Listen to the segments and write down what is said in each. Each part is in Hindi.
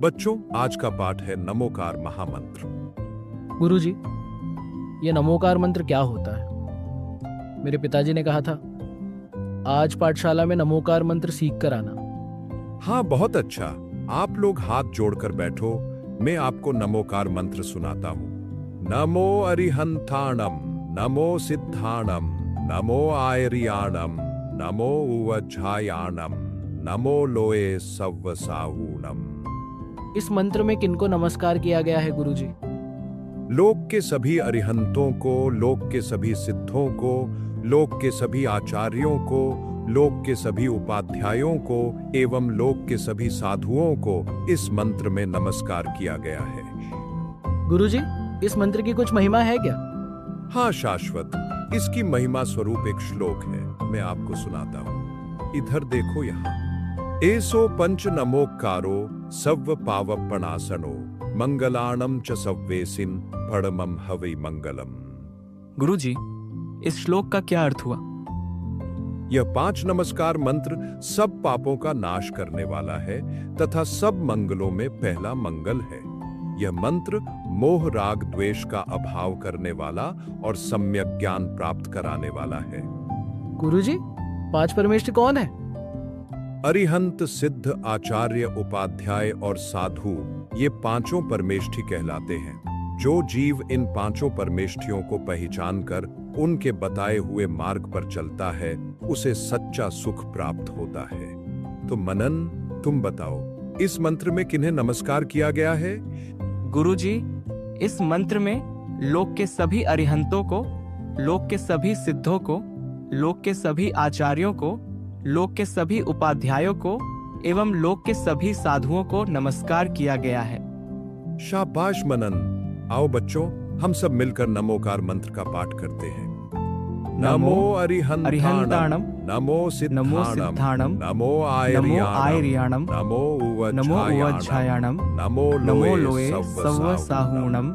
बच्चों, आज का पाठ है नमोकार महामंत्र। गुरुजी, ये नमोकार मंत्र क्या होता है? मेरे पिताजी ने कहा था आज पाठशाला में नमोकार मंत्र सीख कर आना। हाँ, बहुत अच्छा। आप लोग हाथ जोड़कर बैठो, मैं आपको नमोकार मंत्र सुनाता हूँ। नमो अरिहंताणम, नमो सिद्धाणम, नमो आयरियाणम, नमो उवज्झायाणम, नमो लोए सव्वसाहूणम। इस मंत्र में किनको नमस्कार किया गया है गुरुजी? लोक के सभी अरिहंतों को, लोक के सभी सिद्धों को, लोक के सभी आचार्यों को, लोक के सभी उपाध्यायों को एवं लोक के सभी साधुओं को इस मंत्र में नमस्कार किया गया है। गुरुजी, इस मंत्र की कुछ महिमा है क्या? हाँ शाश्वत, इसकी महिमा स्वरूप एक श्लोक है, मैं आपको सुनाता हूँ। इधर देखो यहाँ। एसो पंच नमोकारो सव्व पावपणासनो मंगलाणम च सव्वेसिन पड़मम हवै मंगलम। गुरुजी, इस श्लोक का क्या अर्थ हुआ? यह 5 नमस्कार मंत्र सब पापों का नाश करने वाला है तथा सब मंगलों में पहला मंगल है। यह मंत्र मोह राग द्वेष का अभाव करने वाला और सम्यक ज्ञान प्राप्त कराने वाला है। गुरुजी, 5 परमेष्ठी कौन है? अरिहंत, सिद्ध, आचार्य, उपाध्याय और साधु, ये 5 परमेष्ठी कहलाते हैं। जो जीव इन 5 परमेष्ठियों को पहचान कर उनके बताए हुए मार्ग पर चलता है, उसे सच्चा सुख प्राप्त होता है। तो मनन, तुम बताओ, इस मंत्र में किन्हें नमस्कार किया गया है? गुरुजी, इस मंत्र में लोक के सभी अरिहंतों को, लोक के सभी सिद्धों को, लोक के सभी आचार्यों को, लोक के सभी उपाध्यायों को एवं लोक के सभी साधुओं को नमस्कार किया गया है। शाबाश मनन। आओ बच्चों, हम सब मिलकर नमोकार मंत्र का पाठ करते हैं। नमो अरिहंताणम, नमो सिद्धाणम, नमो आयरियाणम, नमो उवज्झायाणम, नमो लोए सव्वसाहूणम।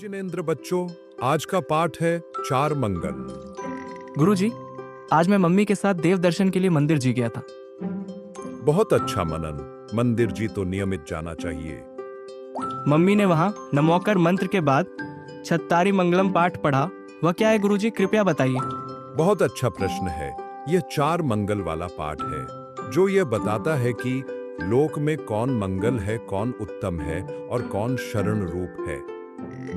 जिनेंद्र बच्चों, आज का पाठ है 4 मंगल। गुरुजी, आज मैं मम्मी के साथ देव दर्शन के लिए मंदिर जी गया था। बहुत अच्छा मनन, मंदिर जी तो नियमित जाना चाहिए। मम्मी ने वहाँ नमोकार मंत्र के बाद छत्तारी मंगलम पाठ पढ़ा। वह क्या है गुरुजी, कृपया बताइए। बहुत अच्छा प्रश्न है। यह 4 मंगल वाला पाठ है जो यह बताता है कि लोक में कौन मंगल है, कौन उत्तम है और कौन शरण रूप है।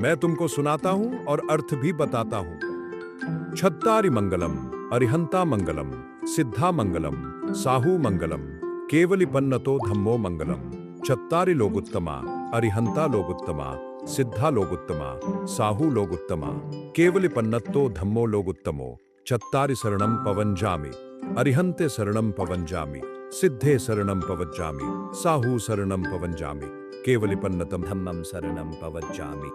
मैं तुमको सुनाता हूँ और अर्थ भी बताता हूँ। छत्तारि मंगलम, अरिहंता मंगलम, सिद्धा मंगलम, साहू मंगलम, केवलिपन्नतो धम्मो मंगलम। छत्तारि लोगुत्तमा, अरिहंता लोगुत्तमा, सिद्धा लोगुत्तमा, साहू लोगुत्तमा, केवलिपन्नतो धम्मो लोगुत्तमो। छत्तारि शरणम पवंजामि, अरिहंते शरणम पवंजामि, सिद्धे शरणम पवज्जामि, साहू शरणम पवंजामि, केवलिपन्नतम धम्मम शरणम पवज्जामि।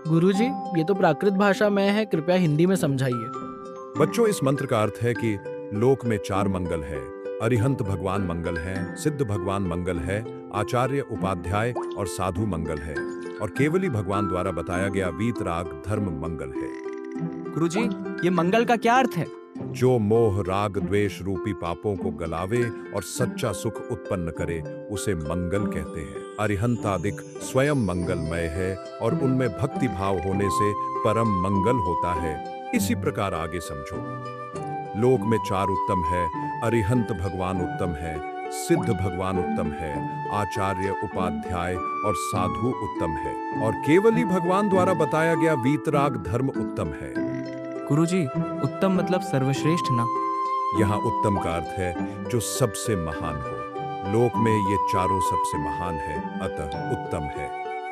गुरुजी, ये तो प्राकृत भाषा में है, कृपया हिंदी में समझाइए। बच्चों, इस मंत्र का अर्थ है कि लोक में 4 मंगल है। अरिहंत भगवान मंगल है, सिद्ध भगवान मंगल है, आचार्य, उपाध्याय और साधु मंगल है, और केवली भगवान द्वारा बताया गया वीतराग धर्म मंगल है। गुरुजी, ये मंगल का क्या अर्थ है? जो मोह राग द्वेष रूपी पापों को गलावे और सच्चा सुख उत्पन्न करे, उसे मंगल कहते हैं। अरिहंतादिक स्वयं मंगलमय है और उनमें भक्ति भाव होने से परम मंगल होता है। इसी प्रकार आगे समझो। लोक में 4 उत्तम है। अरिहंत भगवान उत्तम है, सिद्ध भगवान उत्तम है, आचार्य, उपाध्याय और साधु उत्तम है, और केवली भगवान द्वारा बताया गया वीतराग धर्म उत्तम है। गुरुजी, उत्तम मतलब सर्वश्रेष्ठ ना? यहाँ उत्तम का अर्थ है जो सबसे महान हो। लोक में ये चारों सबसे महान है, अतः उत्तम है।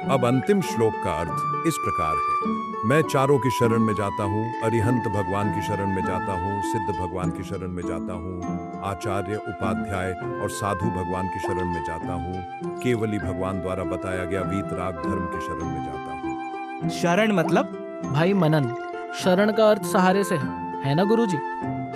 अब अंतिम श्लोक का अर्थ इस प्रकार है। मैं चारों की शरण में जाता हूँ, अरिहंत भगवान की शरण में जाता हूँ, सिद्ध भगवान की शरण में जाता हूँ, आचार्य, उपाध्याय और साधु भगवान की शरण में जाता हूँ, केवली भगवान द्वारा बताया गया वीतराग धर्म की शरण में जाता हूँ। शरण मतलब? भाई मनन, शरण का अर्थ सहारे से है ना गुरुजी?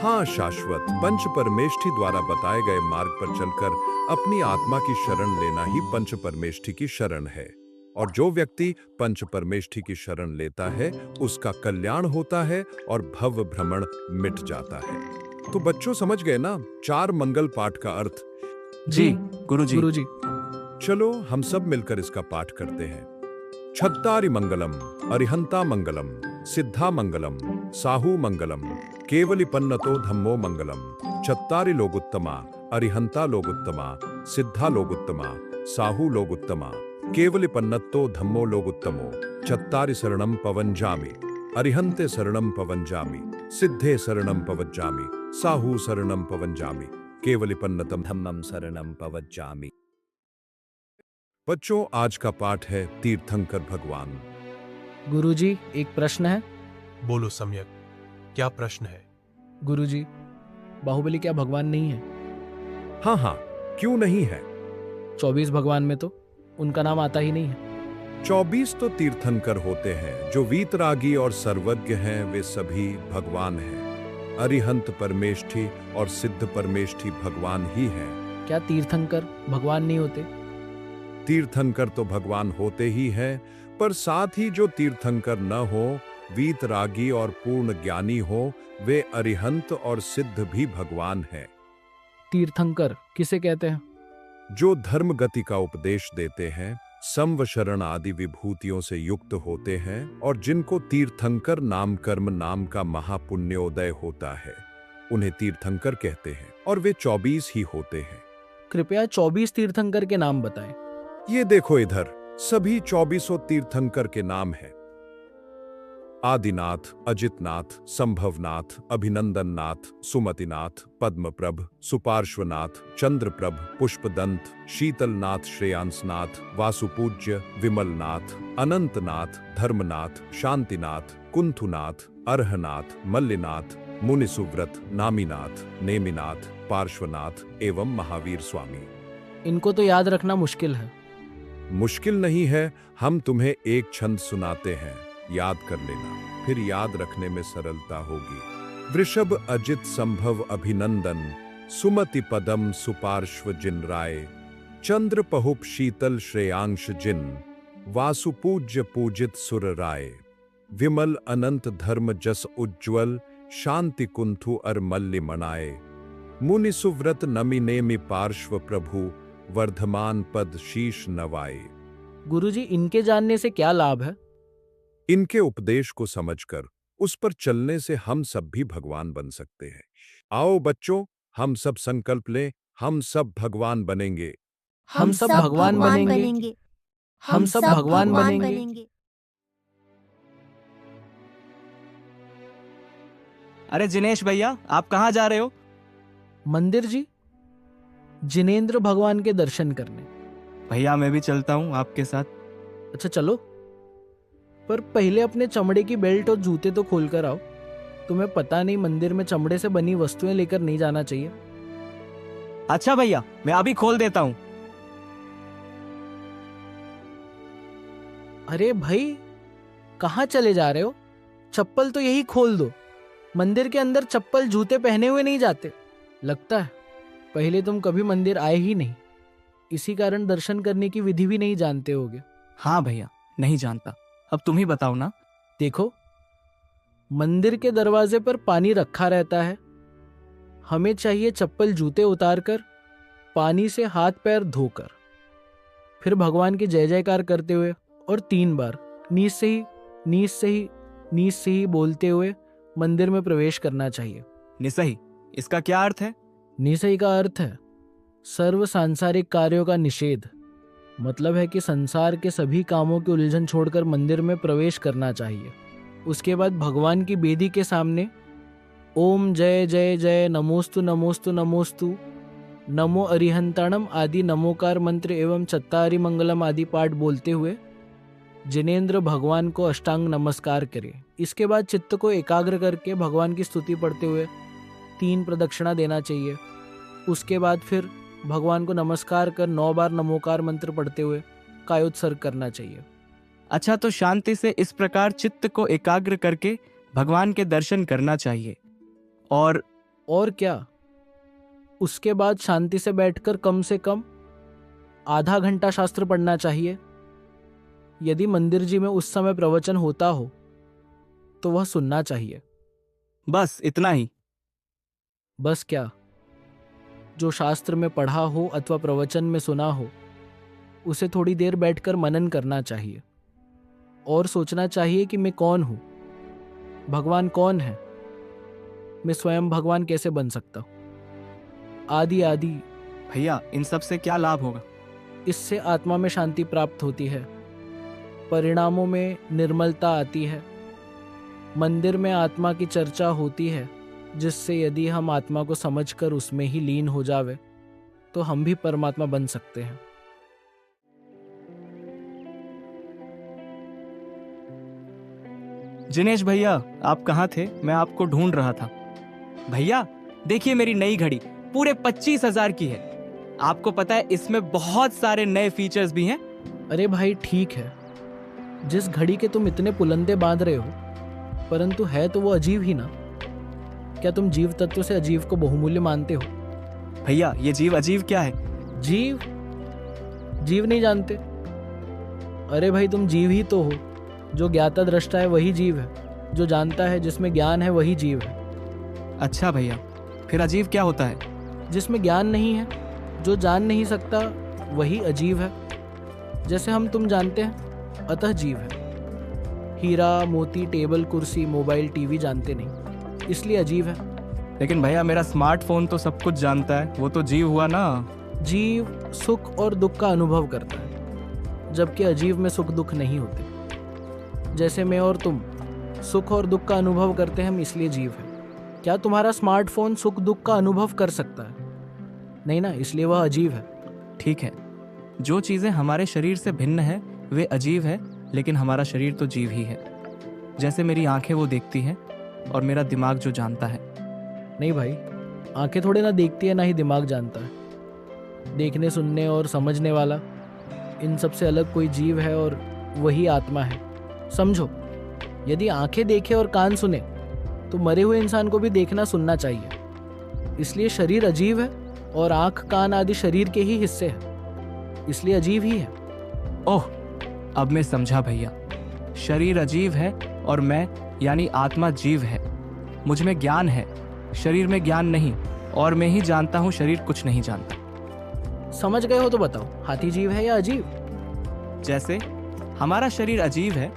हाँ शाश्वत, पंच परमेष्ठी द्वारा बताए गए मार्ग पर चलकर अपनी आत्मा की शरण लेना ही पंच परमेष्ठी की शरण है। और जो व्यक्ति पंच परमेष्ठी की शरण लेता है, उसका कल्याण होता है और भव भ्रमण मिट जाता है। तो बच्चों, समझ गए ना 4 मंगल पाठ का अर्थ? जी गुरुजी। गुरुजी। चलो हम सब मिलकर इसका पाठ करते हैं। छत्तारि मंगलम, अरिहंता मंगलम, सिद्धा मंगलम, साहू मंगलम, केवलिपन्नतो धम्मो मंगलम। छत्तारि लोगुत्तमा, अरिहंता लोगुत्तमा, सिद्धा लोगुत्तमा, साहू लोगुत्तमा, केवलिपन्नतो धम्मो लोगुत्तमो। छत्तारि शरणम पवंजामि, अरिहंते शरणम पवंजामि, सिद्धे शरणम पवज्जामि, साहू शरणम पवंजामि, केवलिपन्नतम धम्मम शरणम पवज्जामि। बच्चों, आज का पाठ है तीर्थंकर भगवान। गुरुजी, एक प्रश्न है। बोलो सम्यक, क्या प्रश्न है? गुरुजी, बाहुबली क्या भगवान नहीं है? हाँ हाँ, क्यों नहीं है? 24 भगवान में तो उनका नाम आता ही नहीं है। 24 तो तीर्थंकर होते हैं, जो वीतरागी और सर्वज्ञ हैं, वे सभी भगवान हैं। अरिहंत परमेष्ठी और सिद्ध परमेष्ठी भगवान ही हैं। क्या तीर्थंकर भगवान नहीं होते? तीर्थंकर तो भगवान होते ही हैं, पर साथ ही जो तीर्थंकर न हो, वीतरागी और पूर्ण ज्ञानी हो, वे अरिहंत और सिद्ध भी भगवान हैं। तीर्थंकर किसे कहते हैं? जो धर्म गति का उपदेश देते हैं, संव शरण आदि विभूतियों से युक्त होते हैं, और जिनको तीर्थंकर नाम कर्म नाम का महापुण्योदय होता है, उन्हें तीर्थंकर कहते हैं, और वे 24 ही होते हैं। कृपया 24 तीर्थंकर के नाम बताएं। ये देखो इधर, सभी 24 तीर्थंकर के नाम हैं। आदिनाथ, अजितनाथ, संभवनाथ, अभिनंदननाथ, सुमतिनाथ, पद्मप्रभ, सुपार्श्वनाथ, चंद्रप्रभ, पुष्पदंत, शीतलनाथ, श्रेयांसनाथ, वासुपूज्य, विमलनाथ, अनंतनाथ, धर्मनाथ, शांतिनाथ, कुंथुनाथ, अर्हनाथ, मल्लिनाथ, मुनिसुव्रत, नामीनाथ, नेमिनाथ, पार्श्वनाथ एवं महावीर स्वामी। इनको तो याद रखना मुश्किल है। मुश्किल नहीं है, हम तुम्हें एक छंद सुनाते हैं, याद कर लेना, फिर याद रखने में सरलता होगी। वृषभ अजित संभव अभिनंदन, सुमति पदम सुपार्श्व जिन राय, चंद्र पहुप शीतल श्रेयांश जिन, वासुपूज्य पूजित सुर राय, विमल अनंत धर्म जस उज्ज्वल, शांति कुंथु अर मल्लि मनाए, मुनि सुव्रत नमि नेमि पार्श्व प्रभु, वर्धमान पद शीश नवाए। गुरुजी, इनके जानने से क्या लाभ है? इनके उपदेश को समझकर उस पर चलने से हम सब भी भगवान बन सकते हैं। आओ बच्चों, हम सब संकल्प लें, हम सब भगवान बनेंगे। हम सब भगवान बनेंगे। हम सब भगवान बनेंगे। अरे जिनेश भैया, आप कहाँ जा रहे हो? मंदिर जी, जिनेंद्र भगवान के दर्शन करने। भैया मैं भी चलता हूँ आपके साथ। अच्छा चलो, पर पहले अपने चमड़े की बेल्ट और जूते तो खोल कर आओ। तुम्हें पता नहीं, मंदिर में चमड़े से बनी वस्तुएं लेकर नहीं जाना चाहिए। अच्छा भैया, मैं अभी खोल देता हूँ। अरे भाई, कहाँ चले जा रहे हो? चप्पल तो यही खोल दो। मंदिर के अंदर चप्पल जूते पहने हुए नहीं जाते। लगता है पहले तुम कभी मंदिर आए ही नहीं, इसी कारण दर्शन करने की विधि भी नहीं जानते होगे। हाँ भैया, नहीं जानता। अब तुम ही बताओ ना। देखो, मंदिर के दरवाजे पर पानी रखा रहता है। हमें चाहिए चप्पल जूते उतारकर, पानी से हाथ पैर धोकर, फिर भगवान की जय जयकार करते हुए और 3 बार नीस से ही नीस से ही नीस से ही बोलते हुए मंदिर में प्रवेश करना चाहिए। निसही, इसका क्या अर्थ है? निसही का अर्थ है सर्व सांसारिक कार्यों का निषेध। मतलब है कि संसार के सभी कामों की उलझन छोड़कर मंदिर में प्रवेश करना चाहिए। उसके बाद भगवान की बेदी के सामने ओम जय जय जय, नमोस्तु नमोस्तु नमोस्तु, नमो अरिहंताणम आदि नमोकार मंत्र एवं चत्तारि मंगलम आदि पाठ बोलते हुए जिनेंद्र भगवान को अष्टांग नमस्कार करें। इसके बाद चित्त को एकाग्र करके भगवान की स्तुति पढ़ते हुए 3 प्रदक्षिणा देना चाहिए। उसके बाद फिर भगवान को नमस्कार कर 9 बार नमोकार मंत्र पढ़ते हुए कायोत्सर्ग करना चाहिए। अच्छा, तो शांति से इस प्रकार चित्त को एकाग्र करके भगवान के दर्शन करना चाहिए। और क्या, उसके बाद शांति से बैठकर कम से कम आधा घंटा शास्त्र पढ़ना चाहिए। यदि मंदिर जी में उस समय प्रवचन होता हो तो वह सुनना चाहिए। बस इतना ही? बस क्या, जो शास्त्र में पढ़ा हो अथवा प्रवचन में सुना हो उसे थोड़ी देर बैठकर मनन करना चाहिए और सोचना चाहिए कि मैं कौन हूं, भगवान कौन है, मैं स्वयं भगवान कैसे बन सकता हूं, आदि आदि। भैया इन सब से क्या लाभ होगा? इससे आत्मा में शांति प्राप्त होती है, परिणामों में निर्मलता आती है, मंदिर में आत्मा की चर्चा होती है, जिससे यदि हम आत्मा को समझकर उसमें ही लीन हो जावे तो हम भी परमात्मा बन सकते हैं। जिनेश भैया, आप कहाँ थे? मैं आपको ढूंढ रहा था। भैया देखिए, मेरी नई घड़ी पूरे 25,000 की है। आपको पता है इसमें बहुत सारे नए फीचर्स भी हैं। अरे भाई ठीक है, जिस घड़ी के तुम इतने पुलंदे बांध रहे हो, परंतु है तो वो अजीब ही ना। क्या तुम जीव तत्व से अजीव को बहुमूल्य मानते हो? भैया ये जीव अजीब क्या है? जीव जीव नहीं जानते? अरे भाई तुम जीव ही तो हो। जो ज्ञाता दृष्टा है वही जीव है, जो जानता है, जिसमें ज्ञान है वही जीव है। अच्छा भैया, फिर अजीब क्या होता है? जिसमें ज्ञान नहीं है, जो जान नहीं सकता, वही अजीब है। जैसे हम तुम जानते हैं, अतः जीव है। हीरा मोती टेबल कुर्सी मोबाइल टीवी जानते नहीं, इसलिए अजीब है। लेकिन भैया मेरा स्मार्टफोन तो सब कुछ जानता है, वो तो जीव हुआ ना। जीव सुख और दुख का अनुभव करता है, जबकि अजीव में सुख दुख नहीं होते। जैसे मैं और तुम सुख और दुख का अनुभव करते हैं, हम इसलिए जीव हैं। क्या तुम्हारा स्मार्टफोन सुख दुख का अनुभव कर सकता है? नहीं ना, इसलिए वह अजीब है। ठीक है, जो चीजें हमारे शरीर से भिन्न है वे अजीब है, लेकिन हमारा शरीर तो जीव ही है। जैसे मेरी आंखें वो देखती हैं और मेरा दिमाग जो जानता है। नहीं भाई, आंखें थोड़े ना देखती है, ना ही दिमाग जानता है। देखने सुनने और समझने वाला, इन सब से अलग कोई जीव है और वही आत्मा है। समझो, यदि आंखें देखे और कान सुने तो मरे हुए इंसान को भी देखना सुनना चाहिए। इसलिए शरीर अजीब है और आंख कान आदि शरीर के ही हिस्से हैं, इसलिए अजीब ही है। ओह, अब मैं समझा भैया। शरीर अजीब है और मैं यानी आत्मा जीव है। मुझ में ज्ञान है, शरीर में ज्ञान नहीं, और मैं ही जानता हूँ, शरीर कुछ नहीं जानता। समझ गए हो तो बताओ, हाथी जीव है या अजीब? जैसे हमारा शरीर अजीब है,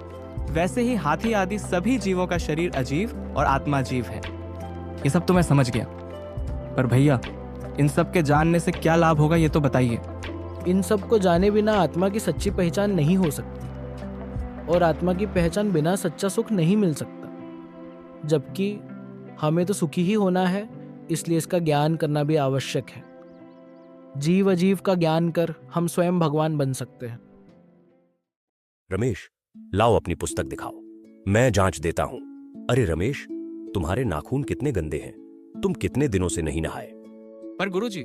वैसे ही हाथी आदि सभी जीवों का शरीर अजीब और आत्मा जीव है। ये सब तो मैं समझ गया, पर भैया इन सब के जानने से क्या लाभ होगा ये तो बताइए। इन सब को जाने बिना आत्मा की सच्ची पहचान नहीं हो सकती, और आत्मा की पहचान बिना सच्चा सुख नहीं मिल सकता। जबकि हमें तो सुखी ही होना है, इसलिए इसका ज्ञान करना भी आवश्यक है। जीव अजीव का ज्ञान कर हम स्वयं भगवान बन सकते हैं। रमेश, लाओ अपनी पुस्तक दिखाओ, मैं जांच देता हूं। अरे रमेश, तुम्हारे नाखून कितने गंदे हैं, तुम कितने दिनों से नहीं नहाए? पर गुरुजी,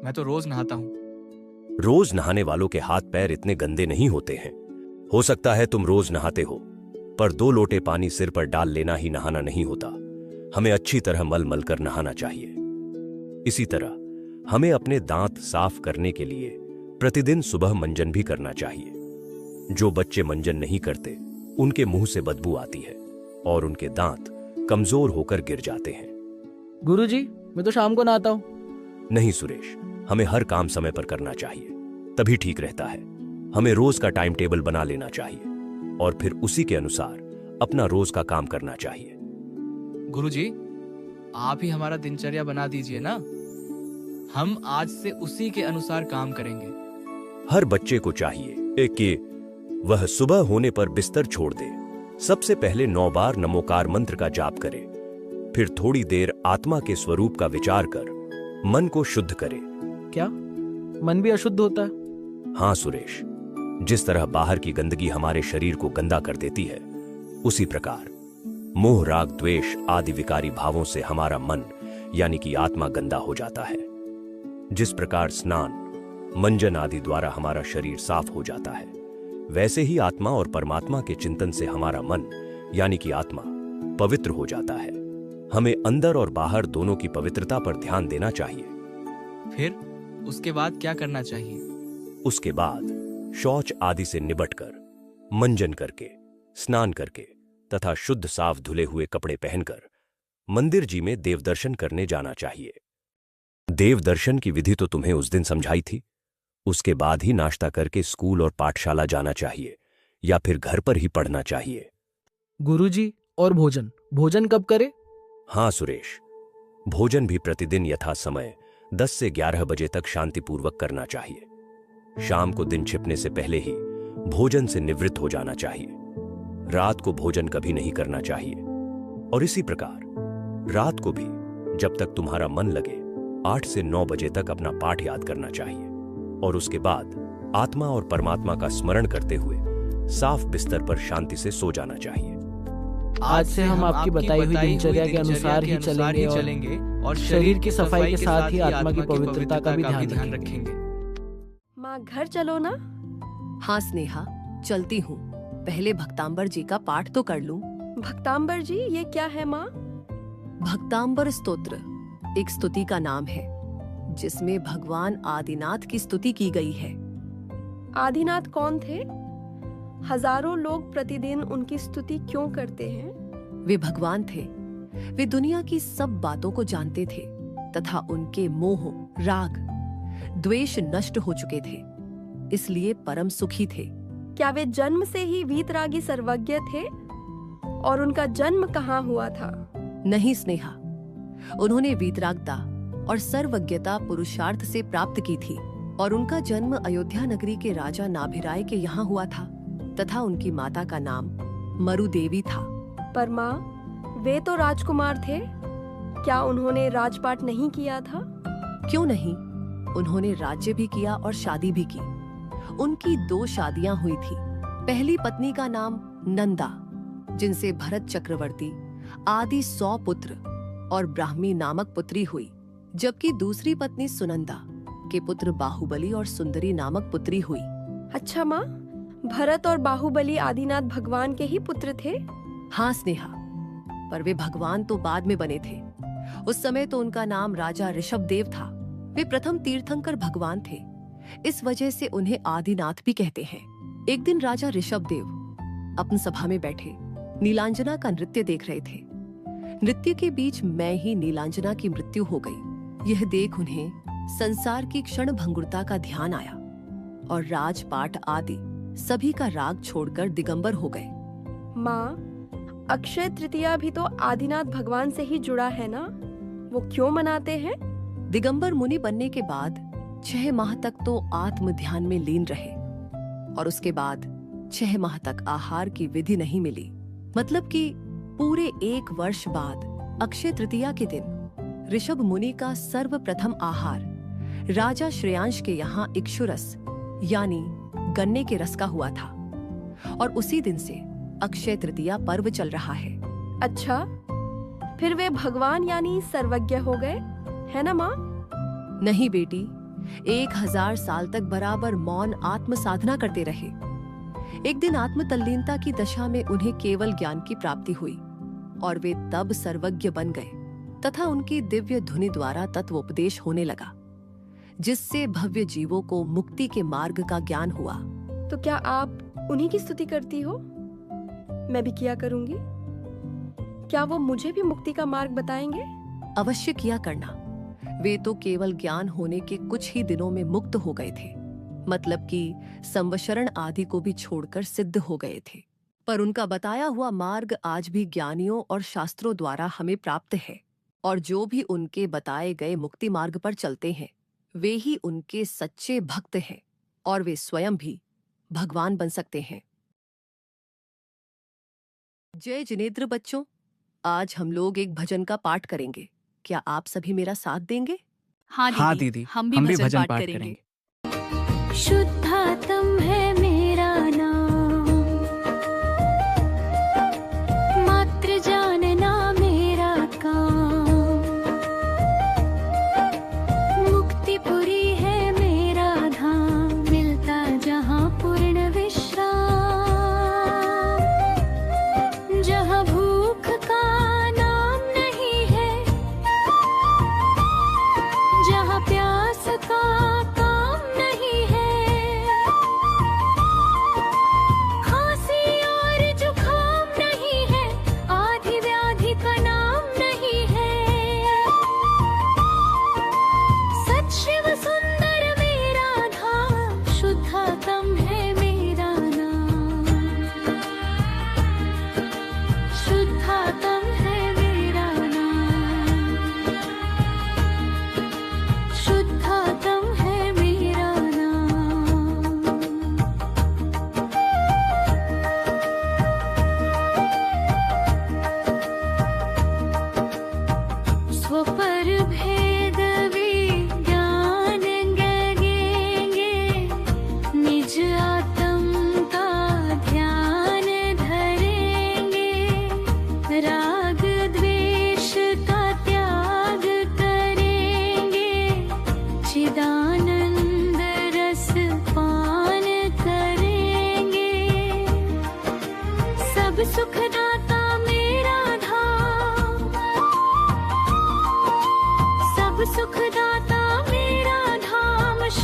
मैं तो रोज नहाता हूँ। रोज नहाने वालों के हाथ पैर इतने गंदे नहीं होते हैं। हो सकता है तुम रोज नहाते हो, पर 2 लोटे पानी सिर पर डाल लेना ही नहाना नहीं होता। हमें अच्छी तरह मल मल कर नहाना चाहिए। इसी तरह हमें अपने दांत साफ करने के लिए प्रतिदिन सुबह मंजन भी करना चाहिए। जो बच्चे मंजन नहीं करते, उनके मुंह से बदबू आती है और उनके दांत कमजोर होकर गिर जाते हैं। गुरुजी, मैं तो शाम को नहाता हूँ। नहीं सुरेश, हमें हर काम समय पर करना चाहिए, तभी ठीक रहता है। हमें रोज का टाइम टेबल बना लेना चाहिए और फिर उसी के अनुसार अपना रोज का काम करना चाहिए। गुरुजी, आप ही हमारा दिनचर्या बना दीजिए ना, हम आज से उसी के अनुसार काम करेंगे। हर बच्चे को चाहिए कि वह सुबह होने पर बिस्तर छोड़ दे, सबसे पहले 9 बार नमोकार मंत्र का जाप करे, फिर थोड़ी देर आत्मा के स्वरूप का विचार कर मन को शुद्ध करे। क्या मन भी अशुद्ध होता है? हाँ सुरेश, जिस तरह बाहर की गंदगी हमारे शरीर को गंदा कर देती है, उसी प्रकार मोह राग द्वेष आदि विकारी भावों से हमारा मन यानी कि आत्मा गंदा हो जाता है। जिस प्रकार स्नान मंजन आदि द्वारा हमारा शरीर साफ हो जाता है, वैसे ही आत्मा और परमात्मा के चिंतन से हमारा मन यानी कि आत्मा पवित्र हो जाता है। हमें अंदर और बाहर दोनों की पवित्रता पर ध्यान देना चाहिए। फिर उसके बाद क्या करना चाहिए? उसके बाद शौच आदि से निबटकर, मंजन करके, स्नान करके तथा शुद्ध साफ धुले हुए कपड़े पहनकर मंदिर जी में देवदर्शन करने जाना चाहिए। देवदर्शन की विधि तो तुम्हें उस दिन समझाई थी, उसके बाद ही नाश्ता करके स्कूल और पाठशाला जाना चाहिए या फिर घर पर ही पढ़ना चाहिए। गुरुजी, और भोजन कब करे? हाँ सुरेश, भोजन भी प्रतिदिन यथा समय 10 से 11 बजे तक शांतिपूर्वक करना चाहिए। शाम को दिन छिपने से पहले ही भोजन से निवृत्त हो जाना चाहिए। रात को भोजन कभी नहीं करना चाहिए। और इसी प्रकार रात को भी जब तक तुम्हारा मन लगे 8 से 9 बजे तक अपना पाठ याद करना चाहिए और उसके बाद आत्मा और परमात्मा का स्मरण करते हुए साफ बिस्तर पर शांति से सो जाना चाहिए। आज से हम आपकी बताई हुई दिनचर्या के अनुसार ही चलेंगे और शरीर की सफाई के साथ ही आत्मा की पवित्रता का भी ध्यान रखेंगे। माँ, घर चलो ना। हाँ स्नेहा, चलती हूँ। पहले भक्तांबर जी का पाठ तो कर लूं। भक्तांबर जी, ये क्या है माँ? भक्तांबर स्तोत्र एक स्तुति का नाम है जिसमें भगवान आदिनाथ की स्तुति की गई है। आदिनाथ कौन थे? हजारों लोग प्रतिदिन उनकी स्तुति क्यों करते हैं? वे भगवान थे। वे दुनिया की सब बातों को जानते थे तथा उनके मोह, राग, द्वेष नष्ट हो चुके थे, इसलिए परम सुखी थे। क्या वे जन्म से ही वीतरागी सर्वज्ञ थे? और उनका जन्म कहाँ हुआ था? नहीं स्नेहा, उन्होंने वीतरागता और सर्वज्ञता पुरुषार्थ से प्राप्त की थी और उनका जन्म अयोध्या नगरी के राजा नाभिराय के यहाँ हुआ था तथा उनकी माता का नाम मरुदेवी था। पर माँ, वे तो राजकुमार थे, क्या उन्होंने राजपाट नहीं किया था? क्यों नहीं, उन्होंने राज्य भी किया और शादी भी की। उनकी 2 शादियां हुई थी। पहली पत्नी का नाम नंदा, जिनसे भरत चक्रवर्ती आदि 100 पुत्र और ब्राह्मी नामक पुत्री हुई, जबकि दूसरी पत्नी सुनंदा के पुत्र बाहुबली और सुंदरी नामक पुत्री हुई। अच्छा माँ, भरत और बाहुबली आदिनाथ भगवान के ही पुत्र थे? हाँ स्नेहा, पर वे भगवान तो बाद में बने थे। उस समय तो उनका नाम राजा ऋषभदेव था। वे प्रथम तीर्थंकर भगवान थे, इस वजह से उन्हें आदिनाथ भी कहते हैं। एक दिन राजा ऋषभदेव अपनी सभा में बैठे नीलांजना का नृत्य देख रहे थे। नृत्य के बीच में ही नीलांजना की मृत्यु हो गई। यह देख उन्हें संसार की क्षण भंगुरता का ध्यान आया और राजपाट आदि सभी का राग छोड़कर दिगंबर हो गए। माँ, अक्षय तृतीया भी तो आदिनाथ भगवान से ही जुड़ा है ना? वो क्यों मनाते हैं? दिगंबर मुनि बनने के बाद 6 माह तक तो आत्म ध्यान में लीन रहे और उसके बाद 6 माह तक आहार की विधि नहीं मिली। मतलब कि पूरे 1 वर्ष बाद अक्षय तृतीया के दिन ऋषभ मुनि का सर्वप्रथम आहार राजा श्रेयांश के यहाँ इक्षुरस यानी गन्ने के रस का हुआ था और उसी दिन से अक्षय तृतीया पर्व चल रहा है। अच्छा, फिर वे भगवान यानी सर्वज्ञ हो गए, है ना माँ? नहीं बेटी, 1000 साल तक बराबर मौन आत्म साधना करते रहे। एक दिन आत्म तल्लीनता की दशा में उन्हें केवल ज्ञान की प्राप्ति हुई और वे तब सर्वज्ञ बन गए तथा उनकी दिव्य धुनि द्वारा तत्वोपदेश होने लगा, जिससे भव्य जीवों को मुक्ति के मार्ग का ज्ञान हुआ। तो क्या आप उन्हीं की स्तुति करती हो? मैं भी किया करूंगी। क्या वो मुझे भी मुक्ति का मार्ग बताएंगे? अवश्य किया करना। वे तो केवल ज्ञान होने के कुछ ही दिनों में मुक्त हो गए थे, मतलब कि संवशरण आदि को भी छोड़कर सिद्ध हो गए थे। पर उनका बताया हुआ मार्ग आज भी ज्ञानियों और शास्त्रों द्वारा हमें प्राप्त है और जो भी उनके बताए गए मुक्ति मार्ग पर चलते हैं वे ही उनके सच्चे भक्त हैं और वे स्वयं भी भगवान बन सकते हैं। जय जिनेन्द्र बच्चों, आज हम लोग एक भजन का पाठ करेंगे। क्या आप सभी मेरा साथ देंगे? हाँ दीदी, हम भी भजन पाठ करेंगे। शुद्धात्म है मेरा नाम, मात्र जानना मेरा काम, मुक्तिपुरी है मेरा धाम, मिलता जहाँ पूर्ण विश्राम, जहाँ भूख का नाम नहीं है, जहाँ प्यास का काम नहीं है,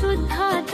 शुद्धात्मा